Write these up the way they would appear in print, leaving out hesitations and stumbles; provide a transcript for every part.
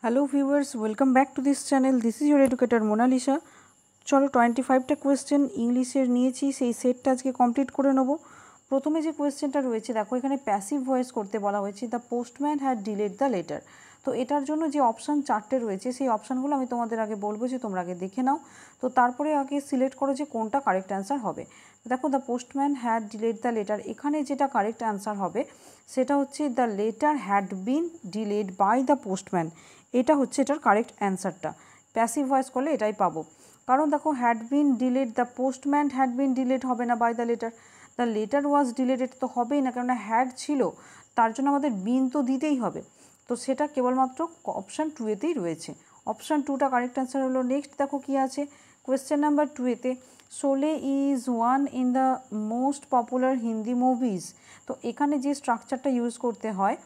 Hello viewers, welcome back to this channel. This is your educator Monalisa. চলো 25টা question ইংলিশের নিয়েছি, সেই সেটটা আজকে কমপ্লিট করে নেব। প্রথমে যে কোয়েশ্চেনটা রয়েছে দেখো, এখানে প্যাসিভ ভয়েস করতে বলা হয়েছে, the postman had delayed the letter. তো এটার জন্য যে অপশান 4টে রয়েছে সেই অপশানগুলো আমি তোমাদের আগে বলবো, যে তোমরা আগে দেখে নাও। তো তারপরে আগে সিলেক্ট করো যে কোনটা কারেক্ট অ্যান্সার হবে। দেখো, the postman had delayed the letter, এখানে যেটা কারেক্ট অ্যান্সার হবে সেটা হচ্ছে the letter had been delayed by the postman. এটা হচ্ছে এটার কারেক্ট অ্যান্সারটা। প্যাসিভ ভয়েস করলে এটাই পাবো, কারণ দেখো had been delayed, the postman had been delayed হবে না by the letter, the letter was delayed, এটা তো হবেই না, কেননা হ্যাড ছিল, তার জন্য আমাদের বিন তো দিতেই হবে। তো সেটা কেবলমাত্র অপশান 2-এতেই রয়েছে। অপশান 2টা কারেক্ট অ্যান্সার হলো। নেক্সট দেখো কী আছে কোয়েশ্চেন নাম্বার 2-এতে, Sholay is one in the most popular Hindi movies. তো এখানে যে স্ট্রাকচারটা ইউজ করতে হয়,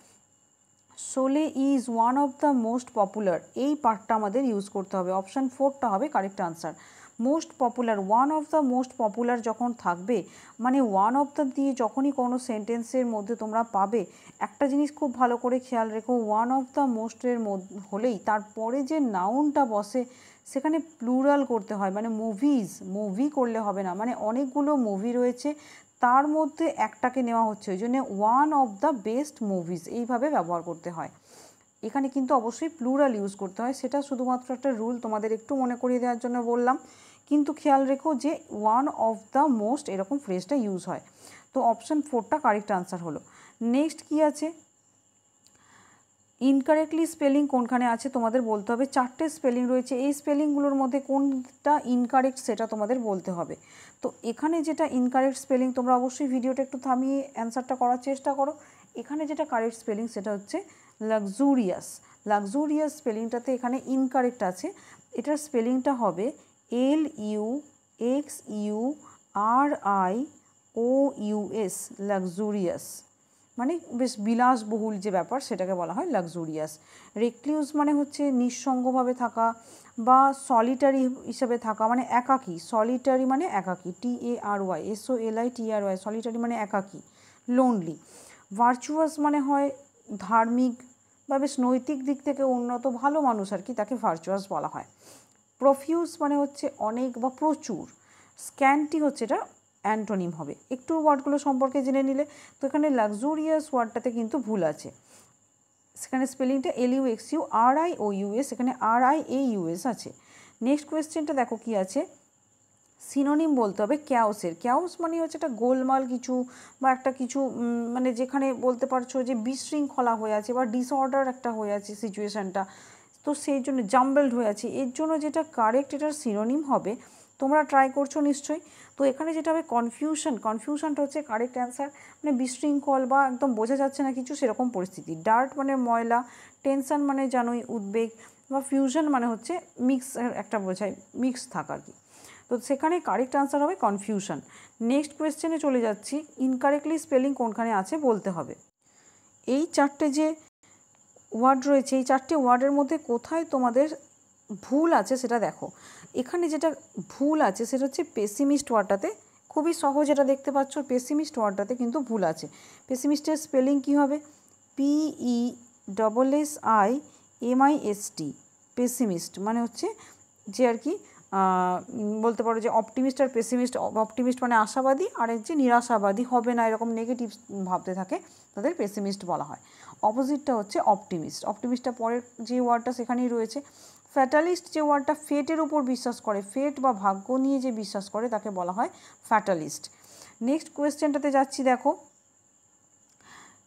Sholay is one of the most popular, এই পার্টটা আমাদের ইউজ করতে হবে। অপশান 4টা হবে correct answer. Most popular, one of the most popular যখন থাকবে, মানে ওয়ান অফ দ্য দিয়ে যখনই কোনো সেন্টেন্সের মধ্যে তোমরা পাবে, একটা জিনিস খুব ভালো করে খেয়াল রেখো, ওয়ান অফ দ্য মোস্টের হলেই তারপরে যে নাউনটা বসে সেখানে প্লুরাল করতে হয়, মানে মুভিজ, মুভি করলে হবে না, মানে অনেকগুলো মুভি রয়েছে তার মধ্যে একটাকে নেওয়া হচ্ছে, ওই জন্য one of the best movies এইভাবে ব্যবহার করতে হয়। এখানে কিন্তু অবশ্যই প্লুরাল ইউজ করতে হয়, সেটা শুধুমাত্র একটা রুল, তোমাদের একটু মনে করিয়ে দেওয়ার জন্য বললাম। কিন্তু খেয়াল রেখো যে ওয়ান অফ দ্য মোস্ট এরকম ফ্রেজটা ইউজ হয়। তো অপশান 4টা কারেক্ট আনসার হলো। নেক্সট কি আছে, ইনকারেক্টলি স্পেলিং কোনখানে আছে তোমাদের বলতে হবে। 4টে স্পেলিং রয়েছে, এই স্পেলিংগুলোর মধ্যে কোনটা ইনকারেক্ট সেটা তোমাদের বলতে হবে। তো এখানে যেটা ইনকারেক্ট স্পেলিং, তোমরা অবশ্যই ভিডিওটা একটু থামিয়ে অ্যান্সারটা করার চেষ্টা করো। এখানে যেটা কারেক্ট স্পেলিং সেটা হচ্ছে লাক্সুরিয়াস। লাক্সুরিয়াস স্পেলিংটাতে এখানে ইনকারেক্ট আছে, এটার স্পেলিংটা হবে LUXURIOUS, লাক্সুরিয়াস, মানে বেশ বিলাসবহুল যে ব্যাপার সেটাকে বলা হয় লাক্সুরিয়াস। রেক্লিউস মানে হচ্ছে নিঃসঙ্গভাবে থাকা বা সলিটারি হিসাবে থাকা, মানে একাকী। সলিটারি মানে একাকী, TARY, সলিটারি মানে একাকী, লোনলি। ভার্চুয়াস মানে হয় ধার্মিক বা বেশ নৈতিক দিক থেকে উন্নত ভালো মানুষ আর কি, তাকে ভার্চুয়াস বলা হয়। প্রফিউস মানে হচ্ছে অনেক বা প্রচুর। স্ক্যান্টি হচ্ছে এটা অ্যান্টোনিম হবে। একটু ওয়ার্ডগুলো সম্পর্কে জেনে নিলে, তো এখানে লাক্সুরিয়াস ওয়ার্ডটাতে কিন্তু ভুল আছে, সেখানে স্পেলিংটা LUXURIOUS, এখানে RIAUS আছে। নেক্সট কোয়েশ্চেনটা দেখো কি আছে, সিনোনিম বলতে হবে ক্যাওসের। ক্যাওস মানে হচ্ছে একটা গোলমাল কিছু বা একটা কিছু, মানে যেখানে বলতে পারছো যে বিশৃঙ্খলা হয়ে আছে বা ডিসঅর্ডার একটা হয়ে আছে সিচুয়েশানটা, তো সেই জন্য জাম্বলড হয়ে আছে, এর জন্য যেটা কারেক্ট এটার সিনোনিম হবে, তোমরা ট্রাই করছো নিশ্চয়ই। তো এখানে যেটা হবে কনফিউশন, কনফিউশনটা হচ্ছে কারেক্ট অ্যান্সার, মানে বিশৃঙ্খল বা একদম বোঝা যাচ্ছে না কিছু সেরকম পরিস্থিতি। ডার্ট মানে ময়লা, টেনশন মানে জানোই উদ্বেগ, বা ফিউশন মানে হচ্ছে মিক্স একটা বোঝায়, মিক্স থাকা আর কি। তো সেখানে কারেক্ট আনসার হবে কনফিউশন। নেক্সট কোয়েশ্চেনে চলে যাচ্ছি, ইনকারেক্টলি স্পেলিং কোনখানে আছে বলতে হবে। এই 4টে যে ওয়ার্ড রয়েছে, এই 4টে ওয়ার্ডের মধ্যে কোথায় তোমাদের ভুল আছে সেটা দেখো। এখানে যেটা ভুল আছে সেটা হচ্ছে পেসিমিস্ট ওয়ার্ডটাতে, খুবই সহজ, এটা দেখতে পাচ্ছ, পেসিমিস্ট ওয়ার্ডটাতে কিন্তু ভুল আছে। পেসিমিস্টের স্পেলিং কী হবে, PESSIMIST, পেসিমিস্ট মানে হচ্ছে যে আর কি বলতে পারো যে অপটিমিস্ট আর পেসিমিস্ট। অপটিমিস্ট মানে আশাবাদী, আর এক যে নিরাশাবাদী, হবে না এরকম নেগেটিভ ভাবতে থাকে, তাদের পেসিমিস্ট বলা হয়। অপোজিটটা হচ্ছে অপটিমিস্ট। অপটিমিস্টটা পরের যে ওয়ার্ডটা সেখানেই রয়েছে। ফ্যাটালিস্ট যে ওয়ার্ডটা ফেটের উপর বিশ্বাস করে, ফেট বা ভাগ্য নিয়ে যে বিশ্বাস করে তাকে বলা হয় ফ্যাটালিস্ট। নেক্সট কোয়েশ্চেনটাতে যাচ্ছি, দেখো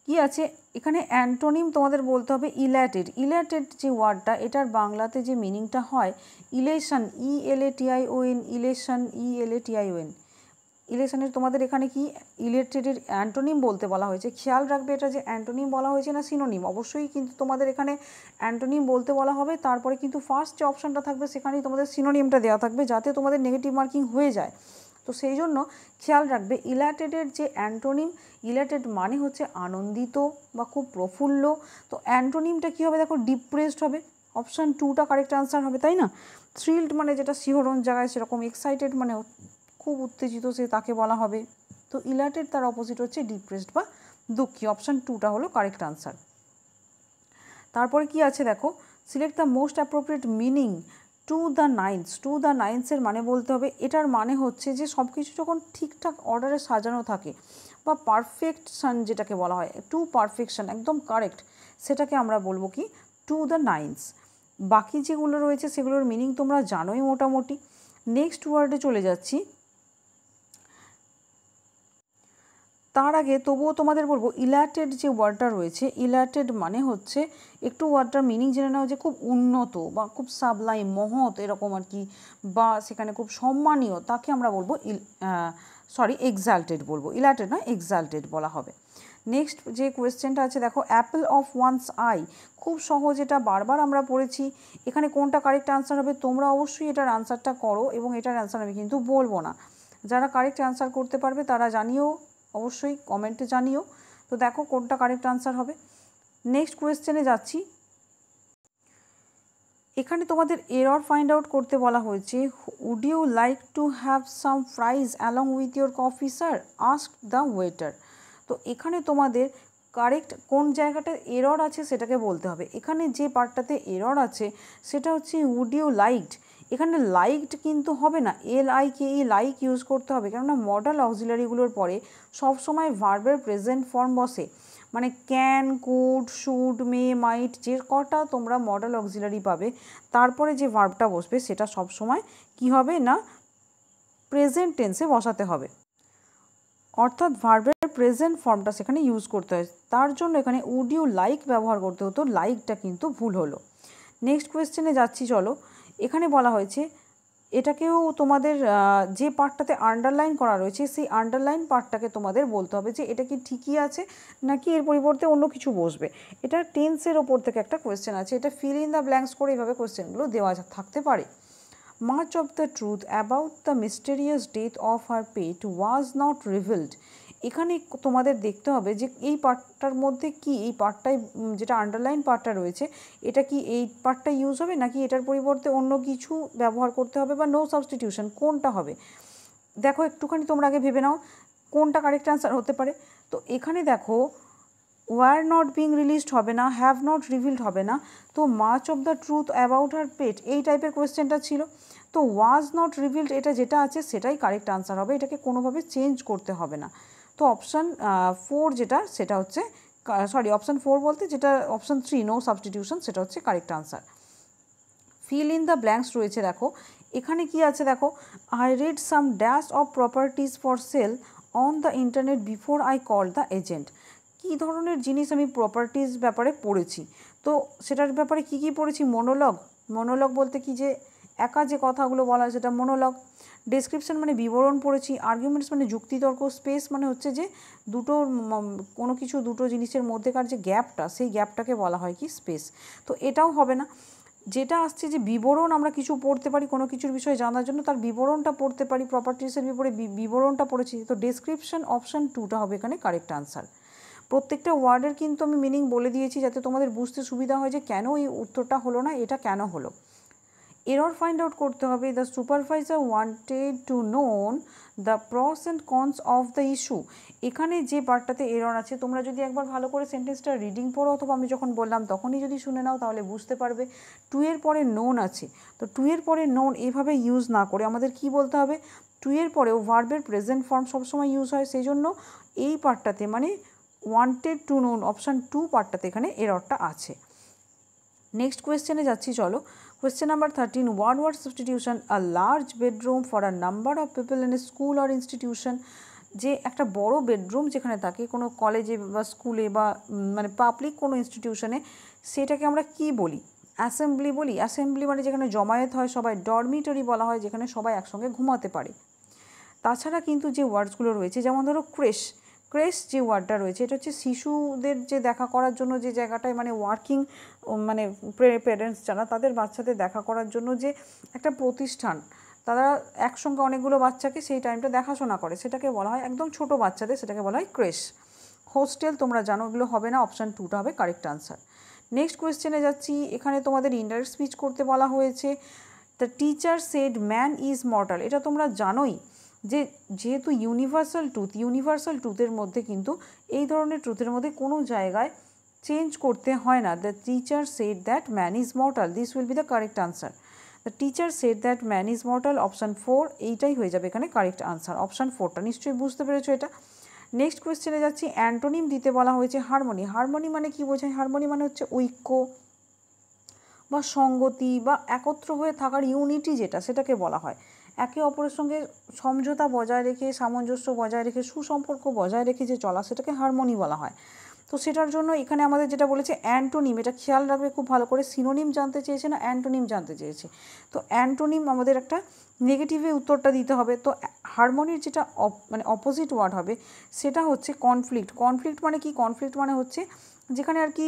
কি আছে এখানে, অ্যান্টোনিম তোমাদের বলতে হবে ইল্যাটেড। ইল্যাটেড যে ওয়ার্ডটা, এটার বাংলাতে যে মিনিংটা হয় ইলেশন, ELATION, ইলেশন, ELATION। ইলেশনের তোমাদের এখানে কি ইলেটেডের অ্যান্টোনিম বলতে বলা হয়েছে, খেয়াল রাখবে এটা যে অ্যান্টোনিম বলা হয়েছে না সিনোনিম। অবশ্যই কিন্তু তোমাদের এখানে অ্যান্টোনিম বলতে বলা হবে, তারপরে কিন্তু ফার্স্ট যে অপশানটা থাকবে সেখানেই তোমাদের সিনোনিমটা দেওয়া থাকবে, যাতে তোমাদের নেগেটিভ মার্কিং হয়ে যায়। তো সেই জন্য খেয়াল রাখবে ইলাটেডের যে অ্যান্টোনিম, ইলাটেড মানে হচ্ছে আনন্দিত বা খুব প্রফুল্ল, তো অ্যান্টোনিমটা কী হবে দেখো, ডিপ্রেসড হবে। অপশান 2টা কারেক্ট আনসার হবে, তাই না। থ্রিল্ড মানে যেটা শিহরণ জায়গায় সেরকম, এক্সাইটেড মানে খুব উত্তেজিত সে, তাকে বলা হবে। তো ইলাটেড তার অপোজিট হচ্ছে ডিপ্রেসড বা দুঃখী। অপশান 2টা হলো কারেক্ট আনসার। তারপরে কি আছে দেখো, select the most appropriate meaning to the nines. To the নাইনসের মানে বলতে হবে, এটার মানে হচ্ছে যে সব কিছু যখন ঠিকঠাক অর্ডারে সাজানো থাকে বা পারফেকশন যেটাকে বলা হয়, টু পারফেকশন, একদম কারেক্ট, সেটাকে আমরা বলবো কি টু দ্য নাইনস। বাকি যেগুলো রয়েছে সেগুলোর মিনিং তোমরা জানোই মোটামুটি। নেক্সট ওয়ার্ডে চলে যাচ্ছি। তার আগে তবুও তোমাদের বলবো ইলাটেড যে ওয়ার্ডটা রয়েছে, ইলাটেড মানে হচ্ছে একটু ওয়ার্ডটার মিনিং জেনে নাও যে খুব উন্নত বা খুব সাবলাইম, মহৎ এরকম আর কি, বা সেখানে খুব সম্মানীয়, তাকে আমরা বলবো এক্সাল্টেড বলবো, ইলাটেড নয় এক্সাল্টেড বলা হবে। নেক্সট যে কোয়েশ্চেনটা আছে দেখো, অ্যাপেল অফ ওয়ান্স আই, খুব সহজ, এটা বারবার আমরা পড়েছি। এখানে কোনটা কারেক্ট আনসার হবে তোমরা অবশ্যই এটার আনসারটা করো, এবং এটার আনসার আমি কিন্তু বলবো না। যারা কারেক্ট আনসার করতে পারবে তারা জানিও, অবশ্যই কমেন্টে জানিও। তো দেখো কোনটা কারেক্ট আনসার হবে। নেক্সট কোয়েশ্চেনে যাচ্ছি। এখানে তোমাদের এরর ফাইন্ড আউট করতে বলা হয়েছে। Would you like to have some fries along with your coffee sir, ask the waiter. তো এখানে তোমাদের কারেক্ট কোন জায়গাটা এরর আছে সেটাকে বলতে হবে। এখানে যে পার্টটাতে এরর আছে সেটা হচ্ছে উড ইউ লাইকড। এখানে লাইকড কিন্তু হবে না, LIKE লাইক ইউজ করতে হবে, কেননা মডাল অক্সিলারিগুলোর পরে সবসময় ভার্বের প্রেজেন্ট ফর্ম বসে। মানে ক্যান, কুড, শুড, মে, মাইট, যে কটা তোমরা মডাল অক্সিলারি পাবে তারপরে যে ভার্বটা বসবে সেটা সবসময় কি হবে না প্রেজেন্ট টেন্সে বসাতে হবে, অর্থাৎ ভার্বের প্রেজেন্ট ফর্মটা সেখানে ইউজ করতে হয়। তার জন্য এখানে উড ইউ লাইক ব্যবহার করতে হতো, লাইকটা কিন্তু ভুল হলো। নেক্সট কোয়েশ্চেনে যাচ্ছি চলো। এখানে বলা হয়েছে এটাকেও তোমাদের যে পার্টটাতে আন্ডারলাইন করা রয়েছে সেই আন্ডারলাইন পার্টটাকে তোমাদের বলতে হবে যে এটা কি ঠিকই আছে নাকি এর পরিবর্তে অন্য কিছু বসবে। এটা টেন্সের ওপর থেকে একটা কোয়েশ্চেন আছে, এটা ফিল ইন দ্য ব্ল্যাঙ্কস করে এইভাবে কোয়েশ্চেনগুলো দেওয়া থাকতে পারে। Much of the truth about the mysterious death of her pet was not revealed. এখানে তোমাদের দেখতে হবে যে এই পার্টটার মধ্যে কি, এই পার্টটাই যেটা আন্ডারলাইন পার্টটা রয়েছে এটা কি এই পার্টটা ইউজ হবে নাকি এটার পরিবর্তে অন্য কিছু ব্যবহার করতে হবে, বা নো সাবস্টিটিউশন কোনটা হবে। দেখো একটুখানি তোমরা আগে ভেবে নাও কোনটা কারেক্ট আনসার হতে পারে। তো এখানে দেখো ওয়ার নট বিং রিলিজড হবে না, হ্যাভ নট রিভিলড হবে না, তো much of the truth about her pet এই টাইপের কোয়েশ্চেনটা ছিল। তো ওয়াজ নট রিভিলড এটা যেটা আছে সেটাই কারেক্ট আনসার হবে, এটাকে কোনোভাবে চেঞ্জ করতে হবে না। তো অপশান 4 যেটা সেটা হচ্ছে অপশান 4 বলতে যেটা অপশান 3 নো সাবস্টিটিউশন সেটা হচ্ছে correct answer. Fill in the blanks রয়েছে দেখো, এখানে কি আছে দেখো, I read some dash of properties for sale on the internet before I call the agent. কী ধরনের জিনিস আমি প্রপার্টিজ ব্যাপারে পড়েছি, তো সেটার ব্যাপারে কি কি পড়েছি, মনোলগ। মনোলগ বলতে কি যে একা যে কথাগুলো বলা হয় সেটা মনোলগ। ডেসক্রিপশন মানে বিবরণ পড়েছি। আর্গুমেন্টস মানে যুক্তিতর্ক। স্পেস মানে হচ্ছে যে কোনো কিছু দুটো জিনিসের মধ্যেকার যে গ্যাপটা সেই গ্যাপটাকে বলা হয় কি স্পেস। তো এটাও হবে না। যেটা আসছে যে বিবরণ, আমরা কিছু পড়তে পারি কোনো কিছুর বিষয়ে জানার জন্য তার বিবরণটা পড়তে পারি, প্রপার্টিসের বিপরে বিবরণটা পড়েছি। তো ডেসক্রিপশন অপশান 2টা হবে এখানে কারেক্ট আনসার। প্রত্যেকটা ওয়ার্ডের কিন্তু আমি মিনিং বলে দিয়েছি যাতে তোমাদের বুঝতে সুবিধা হয় যে কেন এই উত্তরটা হলো না, এটা কেন হলো। এরর ফাইন্ড আউট করতে হবে। The supervisor wanted to known the pros and cons of the issue. এখানে যে পার্টটাতে এরর আছে তোমরা যদি একবার ভালো করে সেন্টেন্সটা রিডিং পড়ো অথবা আমি যখন বললাম তখনই যদি শুনে নাও তাহলে বুঝতে পারবে। টু এর পরে নোন আছে, তো টু এর পরে নোন এভাবে ইউজ না করে আমাদের কি বলতে হবে, টু এর পরেও ভার্বের প্রেজেন্ট ফর্ম সবসময় ইউজ হয়, সেই জন্য এই পার্টটাতে মানে ওয়ান্টেড টু নোন অপশান 2 পার্টটাতে এখানে এররটা আছে। নেক্সট কোয়েশ্চেনে যাচ্ছি চলো। Question number 13, one word substitution, a large bedroom for a number of people in a school or institution. যে একটা বড় বেডরুম যেখানে থাকে কোনো কলেজে বা স্কুলে বা মানে পাবলিক কোনো ইনস্টিটিউশনে, সেটাকে আমরা কি বলি, অ্যাসেম্বলি বলি। অ্যাসেম্বলি মানে যেখানে জমায়েত হয় সবাই, ডরমিটরি বলা হয় যেখানে সবাই একসঙ্গে ঘুমাতে পারে। তাছাড়া কিন্তু যে ওয়ার্ডসগুলো রয়েছে যেমন ধরো ক্রেশ, ক্রেশ যে ওয়ার্ডটা রয়েছে এটা হচ্ছে শিশুদের যে দেখা করার জন্য যে জায়গাটায় মানে ওয়ার্কিং মানে প্যারেন্টস যারা তাদের বাচ্চাদের দেখা করার জন্য যে একটা প্রতিষ্ঠান, তারা একসঙ্গে অনেকগুলো বাচ্চাকে সেই টাইমটা দেখাশোনা করে, সেটাকে বলা হয় একদম ছোট বাচ্চাদের, সেটাকে বলা হয় ক্রেশ। হোস্টেল তোমরা জানো, এগুলো হবে না, অপশান 2টা হবে কারেক্ট আনসার। নেক্সট কোয়েশ্চেনে যাচ্ছি। এখানে তোমাদের ইনডাইরেক্ট স্পিচ করতে বলা হয়েছে। The teacher said man is mortal. এটা তোমরা জানোই যে যেহেতু ইউনিভার্সাল ট্রুথের মধ্যে কিন্তু এই ধরনের ট্রুথের মধ্যে কোনো জায়গায় চেঞ্জ করতে হয় না। The teacher said that man is mortal, this will be the correct answer. The teacher said that man is mortal, option 4 এইটাই হয়ে যাবে এখানে কারেক্ট আনসার, অপশান 4টা। নিশ্চয়ই বুঝতে পেরেছো এটা। নেক্সট কোয়েশ্চেনে যাচ্ছি। অ্যান্টোনিম দিতে বলা হয়েছে হারমোনি। হারমোনি মানে কি বোঝায়? হারমোনি মানে হচ্ছে ঐক্য বা সঙ্গতি বা একত্র হয়ে থাকার ইউনিটি যেটা, সেটাকে বলা হয়। একে অপরের সঙ্গে সমঝোতা বজায় রেখে, সামঞ্জস্য বজায় রেখে, সুসম্পর্ক বজায় রেখে যে চলা, সেটাকে হারমোনি বলা হয়। তো সেটার জন্য এখানে আমাদের যেটা বলেছে অ্যান্টোনিম, এটা খেয়াল রাখবে খুব ভালো করে। সিনোনিম জানতে চেয়েছে না অ্যান্টোনিম জানতে চেয়েছে। তো অ্যান্টোনিম আমাদের একটা নেগেটিভে উত্তরটা দিতে হবে। তো হারমোনির যেটা মানে অপোজিট ওয়ার্ড হবে সেটা হচ্ছে কনফ্লিক্ট। কনফ্লিক্ট মানে কি? কনফ্লিক্ট মানে হচ্ছে যেখানে আর কি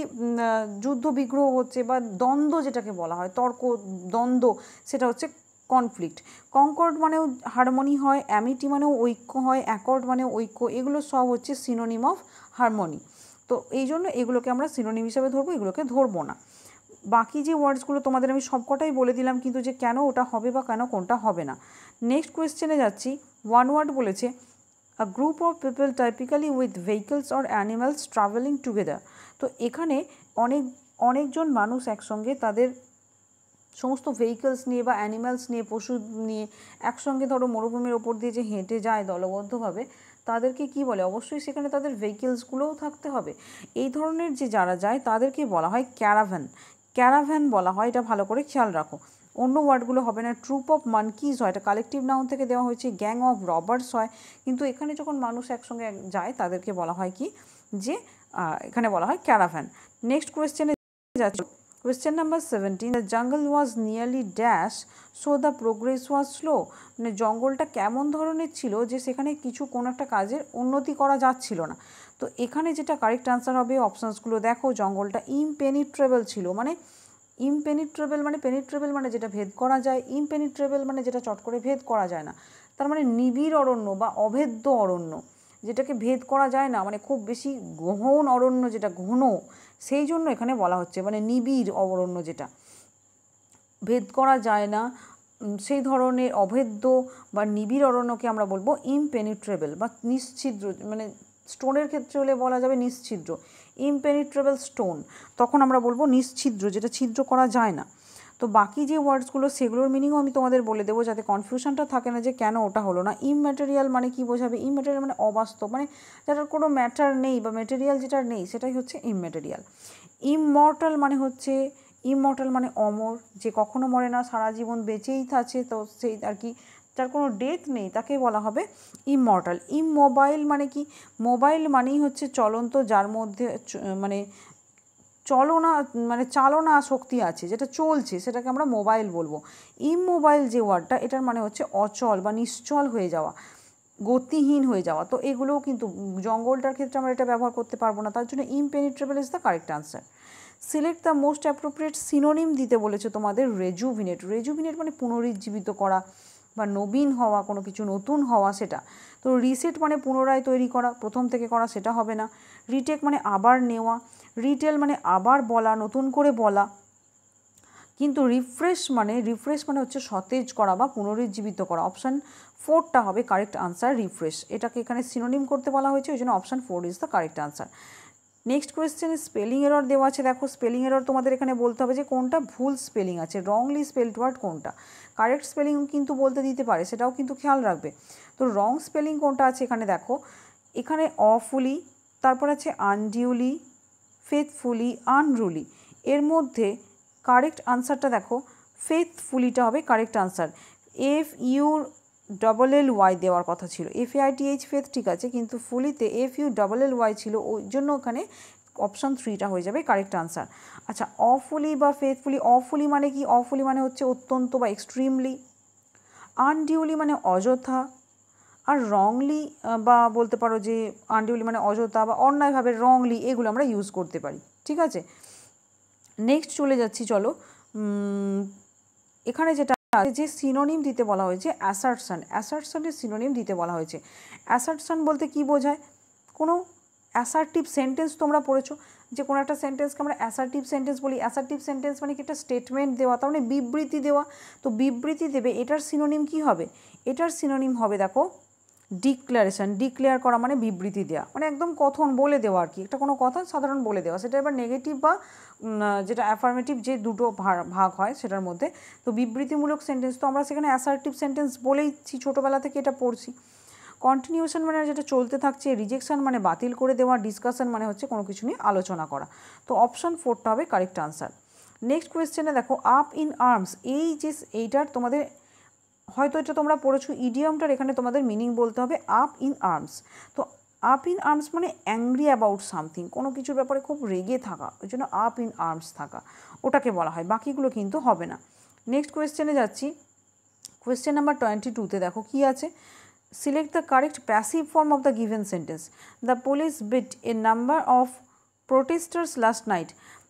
যুদ্ধ বিগ্রহ হচ্ছে বা দ্বন্দ্ব যেটাকে বলা হয়, তর্ক দ্বন্দ্ব, সেটা হচ্ছে কনফ্লিক্ট। কনকর্ড মানেও হারমোনি হয়, অ্যামিটি মানেও ঐক্য হয়, অ্যাকর্ড মানেও ঐক্য, এগুলো সব হচ্ছে সিনোনিম অফ হারমোনি। তো এই জন্য এগুলোকে আমরা সিনোনিম হিসাবে ধরবো, এগুলোকে ধরবো না। বাকি যে ওয়ার্ডসগুলো তোমাদের আমি সবকটাই বলে দিলাম, কিন্তু যে কেন ওটা হবে বা কেন কোনটা হবে না। নেক্সট কোয়েশ্চেনে যাচ্ছি। ওয়ান ওয়ার্ড বলেছে a group of people typically with vehicles or animals travelling together. তো এখানে অনেকজন মানুষ একসঙ্গে তাদের সমস্ত ভেহিকলস নিয়ে বা অ্যানিমালস নিয়ে, পশু নিয়ে একসঙ্গে ধরো মরুভূমির ওপর দিয়ে যে হেঁটে যায় দলবদ্ধভাবে, তাদেরকে কি বলে? অবশ্যই সেখানে তাদের ভেহিকলসগুলোও থাকতে হবে। এই ধরনের যে যারা যায় তাদেরকে বলা হয় ক্যারাভ্যান। ক্যারাভ্যান বলা হয়, এটা ভালো করে খেয়াল রাখো। অন্য ওয়ার্ডগুলো হবে না। ট্রুপ অফ মানকিজ হয়, এটা কালেকটিভ নাউন থেকে দেওয়া হয়েছে। গ্যাং অফ রবার্স হয়, কিন্তু এখানে যখন মানুষ একসঙ্গে যায় তাদেরকে বলা হয় কি? যে এখানে বলা হয় ক্যারাভ্যান। নেক্সট কোয়েশ্চেনে যাচ্ছে। Question number 17, the jungle was nearly dash so the progress was slow. মানে জঙ্গলটা কেমন ধরনের ছিল যে সেখানে কোনো একটা কাজের উন্নতি করা যাচ্ছিল না। তো এখানে যেটা কারেক্ট আনসার হবে, অপশানসগুলো দেখো, জঙ্গলটা ইমপেনিট্রেবল ছিল। মানে ইমপেনিট্রেবল মানে, পেনিট্রেবল মানে যেটা ভেদ করা যায়, ইমপেনিট্রেবল মানে যেটা চট করে ভেদ করা যায় না। তার মানে নিবিড় অরণ্য বা অভেদ্য অরণ্য, যেটাকে ভেদ করা যায় না, মানে খুব বেশি গহন অরণ্য, যেটা ঘন, সেই জন্য এখানে বলা হচ্ছে মানে নিবিড় অরণ্য, যেটা ভেদ করা যায় না, সেই ধরনের অভেদ্য বা নিবিড় অরণ্যকে আমরা বলবো ইমপেনিট্রেবল বা নিশ্ছিদ্র। মানে স্টোনের ক্ষেত্রে হলে বলা যাবে নিশ্ছিদ্র, ইমপেনিট্রেবল স্টোন, তখন আমরা বলবো নিশ্ছিদ্র, যেটা ছিদ্র করা যায় না। তো বাকি যে ওয়ার্ডসগুলো সেগুলোর মিনিংও আমি তোমাদের বলে দেবো, যাতে কনফিউশনটা থাকে না যে কেন ওটা হলো না। ইমম্যাটেরিয়াল মানে কি বোঝাবে? ইমম্যাটেরিয়াল মানে অবাস্তব, মানে যেটার কোনো ম্যাটার নেই বা মেটেরিয়াল যেটার নেই, সেটাই হচ্ছে ইমম্যাটেরিয়াল। ইমমর্টাল মানে হচ্ছে, ইমমর্টাল মানে অমর, যে কখনো মরে না, সারা জীবন বেঁচেই থাকে, তো সেই আর কি যার কোনো ডেথ নেই, তাকে বলা হবে ইমমর্টাল। ইমমোবাইল মানে কি? মোবাইল মানেই হচ্ছে চলন্ত, যার মধ্যে মানে চালনা শক্তি আছে, যেটা চলছে, সেটাকে আমরা মোবাইল বলবো। ইমমোবাইল যে ওয়ার্ডটা, এটার মানে হচ্ছে অচল বা নিশ্চল হয়ে যাওয়া, গতিহীন হয়ে যাওয়া। তো এগুলোও কিন্তু জঙ্গলটার ক্ষেত্রে আমরা এটা ব্যবহার করতে পারবো না, তার জন্য impenetrable is the correct answer. Select the most appropriate synonym দিতে বলেছে তোমাদের রেজুভিনেট। রেজুভিনেট মানে পুনরুজ্জীবিত করা বা নবীন হওয়া, কোনো কিছু নতুন হওয়া, সেটা। তো রিসেট মানে পুনরায় তৈরি করা, প্রথম থেকে করা, সেটা হবে না। রিটেক মানে আবার নেওয়া। রিটেল মানে আবার বলা, নতুন করে বলা। কিন্তু রিফ্রেশ মানে হচ্ছে সতেজ করা বা পুনরুজ্জীবিত করা। অপশান 4টা হবে কারেক্ট আনসার, রিফ্রেশ। এটাকে এখানে সিনোনিম করতে বলা হয়েছে, ওই জন্য option 4 is the correct answer. Next কোয়েশ্চেনে স্পেলিং এরর দেওয়া আছে। দেখো, স্পেলিং এরর তোমাদের এখানে বলতে হবে যে কোনটা ভুল স্পেলিং আছে, রংলি স্পেলড ওয়ার্ড কোনটা। কারেক্ট স্পেলিং কিন্তু বলতে দিতে পারে, সেটাও কিন্তু খেয়াল রাখবে। তো রং স্পেলিং কোনটা আছে এখানে দেখো, এখানে অফুলি, তারপর আছে আনডিউলি, ফেথফুলি, আনরুলি। এর মধ্যে কারেক্ট আনসারটা দেখো, ফেথফুলিটা হবে কারেক্ট আনসার। FULLY দেওয়ার কথা ছিল, FAITH ফেথ ঠিক আছে, কিন্তু ফুলিতে FULLY ছিল, ওই জন্য ওখানে অপশান 3টা হয়ে যাবে কারেক্ট আনসার। আচ্ছা, অফুলি বা ফেথফুলি, অফুলি মানে কি? অফুলি মানে হচ্ছে অত্যন্ত বা এক্সট্রিমলি। আনডিউলি মানে অযথা। আর রংলি বা বলতে পারো যে আনডিউলি মানে অযথা বা অন্যায়ভাবে, রংলি, এগুলো আমরা ইউজ করতে পারি, ঠিক আছে। নেক্সট চলে যাচ্ছি, চলো। এখানে যেটা যে সিনোনিম দিতে বলা হয়েছে অ্যাসার্টশন। অ্যাসার্টশনের সিনোনিম দিতে বলা হয়েছে। অ্যাসার্টশন বলতে কি বোঝায়? কোনো অ্যাসার্টিভ সেন্টেন্স তোমরা পড়েছো, যে কোনো একটা সেন্টেন্সকে আমরা অ্যাসার্টিভ সেন্টেন্স বলি। অ্যাসার্টিভ সেন্টেন্স মানে কি? একটা স্টেটমেন্ট দেওয়া, তার মানে বিবৃতি দেওয়া। তো বিবৃতি দেবে, এটার সিনোনিম কি হবে? এটার সিনোনিম হবে দেখো ডিক্লারেশন, ডিক্লেয়ার করা মানে বিবৃতি দেওয়া, মানে একদম কথন বলে দেওয়া আর কি, একটা কোনো কথা সাধারণ বলে দেওয়া। সেটা এবার নেগেটিভ বা যেটা অ্যাফার্মেটিভ যে দুটো ভাগ হয় সেটার মধ্যে। তো বিবৃতিমূলক সেন্টেন্স, তো আমরা সেখানে অ্যাসার্টিভ সেন্টেন্স বলেইছি, ছোটোবেলা থেকে এটা পড়ছি। কন্টিনিউশন মানে যেটা চলতে থাকছে, রিজেকশন মানে বাতিল করে দেওয়া, ডিসকাশন মানে হচ্ছে কোনো কিছু নিয়ে আলোচনা করা। তো অপশান 4টা হবে কারেক্ট আনসার। নেক্সট কোয়েশ্চেনে দেখো, আপ ইন আর্মস, এই যে এইটার তোমাদের হয়তো এটা তোমরা পড়েছো, ইডিয়ামটার এখানে তোমাদের মিনিং বলতে হবে আপ ইন আর্মস। তো আপ ইন আর্মস মানে অ্যাংরি অ্যাবাউট সামথিং, কোনো কিছুর ব্যাপারে খুব রেগে থাকা, ওই জন্য আপ ইন আর্মস থাকা ওটাকে বলা হয়, বাকিগুলো কিন্তু হবে না। নেক্সট কোয়েশ্চেনে যাচ্ছি, কোয়েশ্চেন নাম্বার 22তে দেখো কি আছে, select the correct passive form of the given sentence. The police bit A number of protesters last night.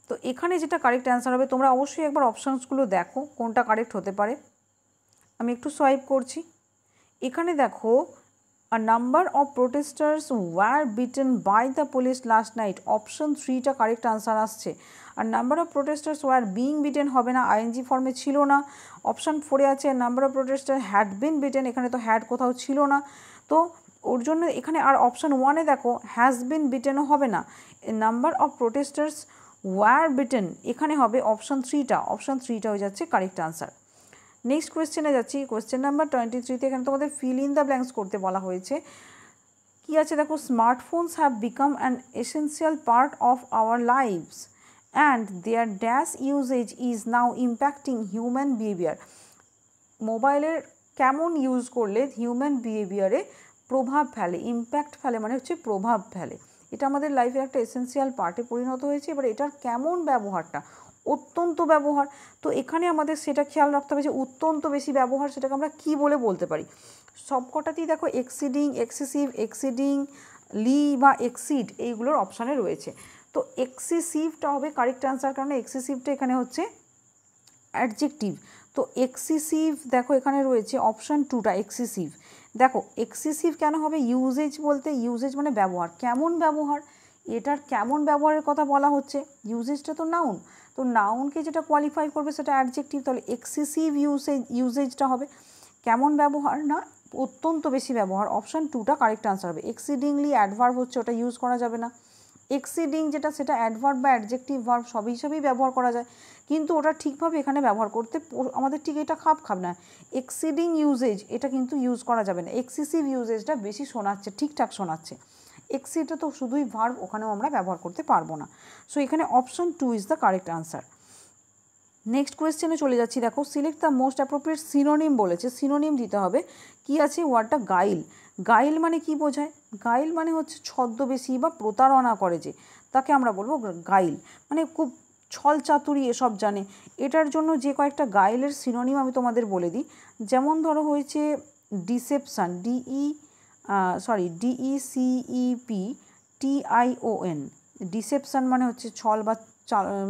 তো এখানে যেটা কারেক্ট অ্যান্সার হবে, তোমরা অবশ্যই একবার অপশানসগুলো দেখো কোনটা কারেক্ট হতে পারে। আমি একটু সোয়াইপ করছি, এখানে দেখো a number of protesters were beaten by the police last night, option 3টা কারেক্ট আনসার আসছে। আর number of protesters were being beaten হবে না, আইএনজি ফর্মে ছিল না। অপশান 4-এ আছে number of protester had been beaten, এখানে তো হ্যাড কোথাও ছিল না, তো ওর জন্য এখানে। আর অপশান 1-এ দেখো হ্যাজ বিন বিটেনও হবে না, number of protesters were beaten এখানে হবে অপশান 3টা, অপশান 3টা হয়ে যাচ্ছে কারেক্ট আনসার। নেক্সট কোয়েশ্চেনে যাচ্ছি, কোয়েশ্চেন নাম্বার 23তে এখানে তোমাদের ফিল ইন দ্য ব্ল্যাঙ্কস করতে বলা হয়েছে। কি আছে দেখো, smartphones have become an essential part of our lives and their dash usage is now impacting human behaviour. মোবাইলের কেমন ইউজ করলে হিউম্যান বিহেভিয়ারে প্রভাব ফেলে, ইম্প্যাক্ট ফেলে মানে হচ্ছে প্রভাব ফেলে, এটা আমাদের লাইফের একটা এসেন্সিয়াল পার্টে পরিণত হয়েছে। এবার এটার কেমন ব্যবহারটা, অত্যন্ত ব্যবহার, তো এখানে আমাদের সেটা খেয়াল রাখতে হবে যে অত্যন্ত বেশি ব্যবহার সেটাকে আমরা কী বলে বলতে পারি। সবকটাতেই দেখো এক্সিডিং, এক্সেসিভ, এক্সিডিংলি বা এক্সিড এইগুলোর অপশানে রয়েছে। তো এক্সেসিভটা হবে কারেক্ট আনসার, কারণ এক্সেসিভটা এখানে হচ্ছে অ্যাডজেক্টিভ। তো এক্সেসিভ দেখো এখানে রয়েছে অপশান 2টা এক্সেসিভ। দেখো এক্সেসিভ কেন হবে, ইউজেজ বলতে, ইউজেজ মানে ব্যবহার, কেমন ব্যবহার, এটার কেমন ব্যবহারের কথা বলা হচ্ছে, ইউজেজটা তো নাউন, তো নাউনকে যেটা কোয়ালিফাই করবে সেটা অ্যাডজেক্টিভ, তাহলে এক্সেসিভ ইউজেজটা হবে। কেমন ব্যবহার না অত্যন্ত বেশি ব্যবহার, অপশান 2টা কারেক্ট আনসার হবে। এক্সিডিংলি অ্যাডভার্ব হচ্ছে, ওটা ইউজ করা যাবে না। এক্সিডিং যেটা সেটা অ্যাডভার্ব বা অ্যাডজেক্টিভ ভার্ব সব হিসাবেই ব্যবহার করা যায়, কিন্তু ওটা ঠিকভাবে এখানে ব্যবহার করতে আমাদের ঠিক এটা খাপ না। এক্সিডিং ইউজেজ এটা কিন্তু ইউজ করা যাবে না, এক্সেসিভ ইউজেজটা বেশি শোনাচ্ছে, ঠিকঠাক শোনাচ্ছে। এক্সিডটা তো শুধুই ভার্ব, ওখানেও আমরা ব্যবহার করতে পারবো না। সো এখানে option 2 is the correct answer. Next কোয়েশ্চেনে চলে যাচ্ছি, দেখো select the most appropriate synonym বলেছে, সিনোনিম দিতে হবে। কি আছে ওয়ার্ডটা গাইল, গাইল মানে কি বোঝায়, গাইল মানে হচ্ছে ছদ্মবেশী বা প্রতারণা করে যে, তাকে আমরা বলবো গাইল, মানে খুব ছল চাতুরি এসব জানে। এটার জন্য যে কয়েকটা গাইলের সিনোনিম আমি তোমাদের বলে দিই, যেমন ধরো হয়েছে ডিসেপশান, DECEPTION, ডিসেপশান মানে হচ্ছে ছল বা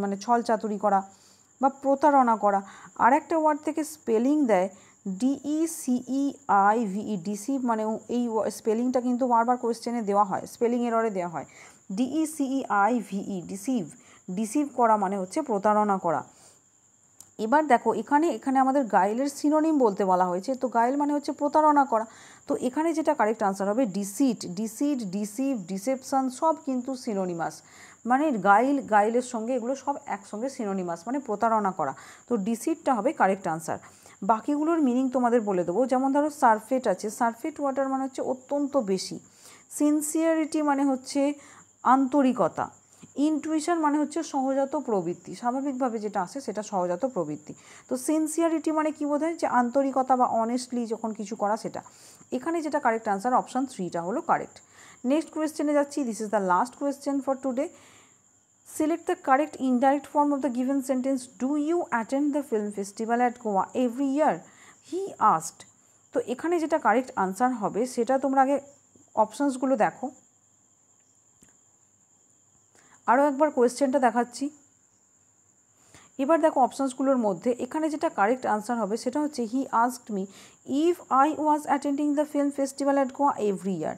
মানে ছল চাতুরি করা বা প্রতারণা করা। আর একটা ওয়ার্ড থেকে স্পেলিং দেয় DECEIVE, ডিসিভ, মানে এই স্পেলিংটা কিন্তু বারবার কোয়েশ্চেনে দেওয়া হয়, স্পেলিং এররে দেওয়া হয়, DECEIVE, ডিসিভ, ডিসিভ করা মানে হচ্ছে প্রতারণা করা। এবার দেখো এখানে আমাদের গাইলের সিনোনিম বলতে বলা হয়েছে, তো গাইল মানে হচ্ছে প্রতারণা করা, তো এখানে যেটা কারেক্ট আনসার হবে ডিসিট, ডিসিভ, ডিসেপশন সব কিন্তু সিনোনিমাস, মানে গাইলের সঙ্গে এগুলো সব একসঙ্গে সিনোনিমাস, মানে প্রতারণা করা। তো ডিসিটটা হবে কারেক্ট আনসার। বাকিগুলোর মিনিং তোমাদের বলে দেবো, যেমন ধরো সারফেট আছে, সারফেট ওয়াটার মানে হচ্ছে অত্যন্ত বেশি। সিনসিয়ারিটি মানে হচ্ছে আন্তরিকতা। ইনটুইশন মানে হচ্ছে সহজাত প্রবৃত্তি, স্বাভাবিকভাবে যেটা আসে সেটা সহজাত প্রবৃত্তি। তো সিনসিয়ারিটি মানে কি বোঝায়, যে আন্তরিকতা বা অনেস্টলি যখন কিছু করা সেটা। এখানে যেটা কারেক্ট আনসার অপশান 3টা হলো কারেক্ট। নেক্সট কোয়েশ্চেনে যাচ্ছি, this is the last question for today. Select the correct indirect form of the given sentence. Do you attend the film festival at Goa every year, he asked. তো এখানে যেটা correct answer হবে সেটা তোমরা আগে অপশানসগুলো দেখো, আরও একবার কোয়েশ্চেনটা দেখাচ্ছি। এবার দেখো অপশানসগুলোর মধ্যে এখানে যেটা কারেক্ট আনসার হবে সেটা হচ্ছে হি asked me if I was attending the film festival at Goa every year.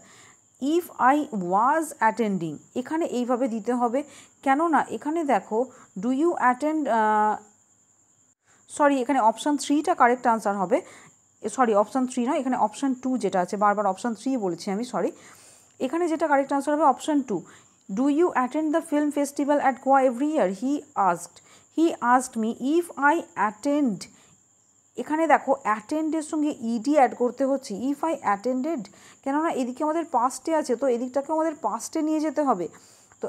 If I was attending এখানে এইভাবে দিতে হবে, কেননা এখানে দেখো ডু ইউ অ্যাটেন্ড, এখানে অপশান 3টা কারেক্ট আনসার হবে। সরি অপশান 3 নয়, এখানে অপশান 2 যেটা আছে, বারবার অপশান 3 বলেছি আমি, সরি। এখানে যেটা কারেক্ট আনসার হবে option 2। Do you attend the film festival at Goa every year? He asked me if I attend. এখানে দেখো অ্যাটেন্ডের সঙ্গে ইডি অ্যাড করতে হচ্ছে, ইফ আই অ্যাটেন্ডেড, কেননা এদিকে আমাদের পাস্টে আছে, তো এদিকটাকে আমাদের পাস্টে নিয়ে যেতে হবে। তো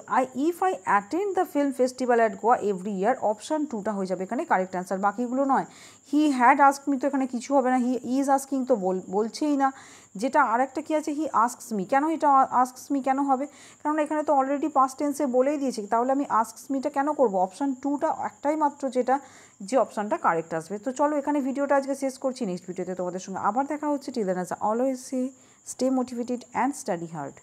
if I attend the film festival at Goa every year, option 2টা হয়ে যাবে এখানে কারেক্ট অ্যান্সার, বাকিগুলো নয়। হি হ্যাড আস্ক মি, তো এখানে কিছু হবে না, হি ইজ আস্কিং তো বলছেই না। যেটা আর একটা কী আছে, হি আস্কস মি, কেন এটা আস্কস মি কেন হবে? কারণ এখানে তো অলরেডি পাস্ট টেন্সে বলেই দিয়েছি, তাহলে আমি আস্কস মিটা কেন করব? অপশান 2টা একটাই মাত্র যেটা, যে অপশানটা কারেক্ট আসবে। তো চলো এখানে ভিডিওটা আজকে শেষ করছি, নেক্সট ভিডিওতে তোমাদের সঙ্গে আবার দেখা হচ্ছে। Till then as always say stay motivated and study hard.